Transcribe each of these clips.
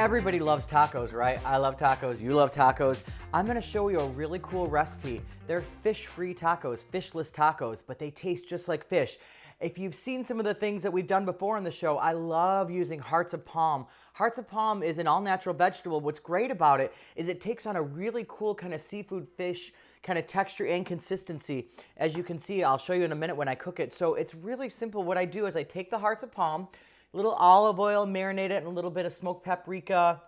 Everybody loves tacos, right? I love tacos, you love tacos. I'm gonna show you a really cool recipe. They're fish-free tacos, fishless tacos, but they taste just like fish. If you've seen some of the things that we've done before on the show, I love using hearts of palm. Hearts of palm is an all-natural vegetable. What's great about it is it takes on a really cool kind of seafood fish kind of texture and consistency. As you can see, I'll show you in a minute when I cook it. So it's really simple. What I do is I take the hearts of palm, a little olive oil, marinate it in a little bit of smoked paprika,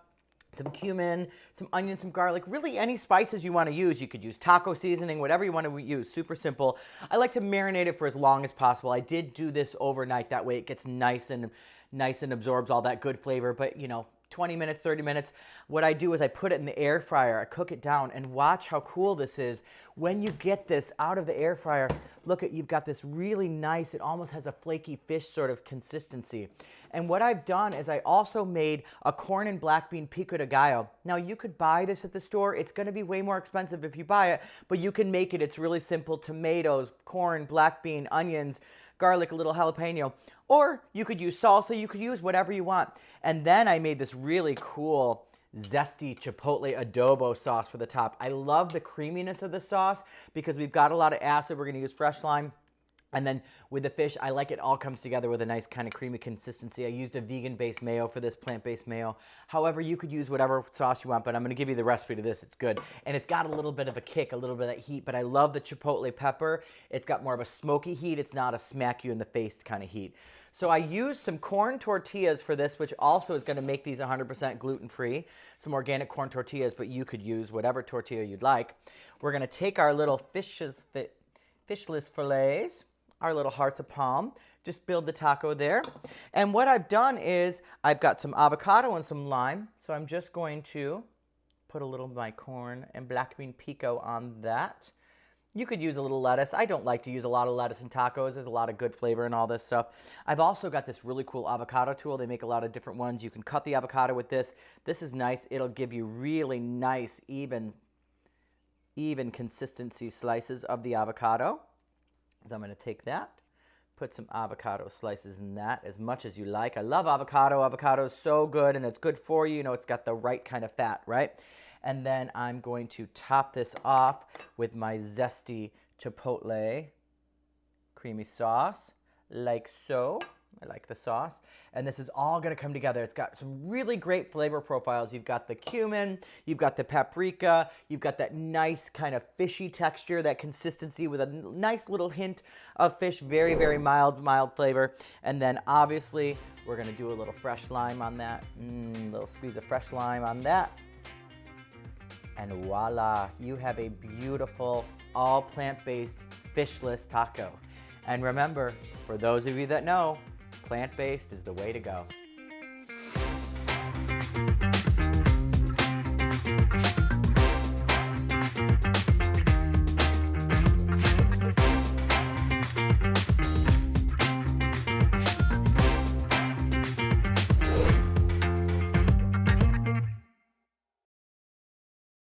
some cumin, some onion, some garlic, really any spices you want to use. You could use taco seasoning, whatever you want to use, super simple. I like to marinate it for as long as possible. I did do this overnight, that way it gets nice and absorbs all that good flavor, but 20 minutes, 30 minutes. What I do is I put it in the air fryer, I cook it down, and watch how cool this is. When you get this out of the air fryer, look at, you've got this really nice, it almost has a flaky fish sort of consistency. And what I've done is I also made a corn and black bean pico de gallo. Now you could buy this at the store. It's gonna be way more expensive if you buy it, but you can make it. It's really simple. Tomatoes, corn, black bean, onions, garlic, a little jalapeno, or you could use salsa, you could use whatever you want. And then I made this really cool zesty chipotle adobo sauce for the top. I love the creaminess of the sauce because we've got a lot of acid. We're gonna use fresh lime. And then with the fish, I like it all comes together with a nice kind of creamy consistency. I used a vegan-based mayo for this, plant-based mayo. However, you could use whatever sauce you want, but I'm gonna give you the recipe to this, it's good. And it's got a little bit of a kick, a little bit of that heat, but I love the chipotle pepper. It's got more of a smoky heat. It's not a smack you in the face kind of heat. So I used some corn tortillas for this, which also is gonna make these 100% gluten-free. Some organic corn tortillas, but you could use whatever tortilla you'd like. We're gonna take our little fishless fillets, our little hearts of palm, just build the taco there. And what I've done is I've got some avocado and some lime. So I'm just going to put a little of my corn and black bean pico on that. You could use a little lettuce. I don't like to use a lot of lettuce in tacos. There's a lot of good flavor and all this stuff. I've also got this really cool avocado tool. They make a lot of different ones. You can cut the avocado with this. This is nice. It'll give you really nice, even consistency slices of the avocado. So I'm going to take that, put some avocado slices in that as much as you like. I love avocado. Avocado is so good and it's good for you. You know, it's got the right kind of fat, right? And then I'm going to top this off with my zesty chipotle creamy sauce, like so. I like the sauce. And this is all gonna come together. It's got some really great flavor profiles. You've got the cumin, you've got the paprika, you've got that nice kind of fishy texture, that consistency with a nice little hint of fish, very, very mild flavor. And then obviously, we're gonna do a little fresh lime on that. A little squeeze of fresh lime on that. And voila, you have a beautiful, all plant-based, fishless taco. And remember, for those of you that know, plant-based is the way to go.